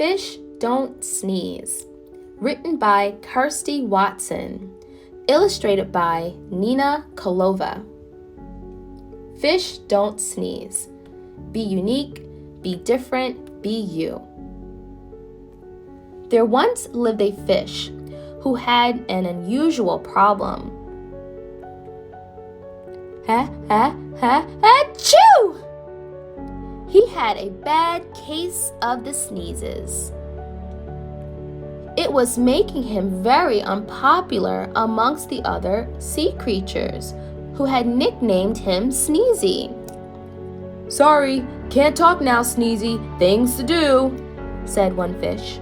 Fish Don't Sneeze. Written by Kirstie Watson. Illustrated by Nina Kolova. Fish don't sneeze. Be unique, be different, be you. There once lived a fish who had an unusual problem. Achoo! He had a bad case of the sneezes. It was making him very unpopular amongst the other sea creatures, who had nicknamed him Sneezy. "Sorry, can't talk now, Sneezy. Things to do," said one fish.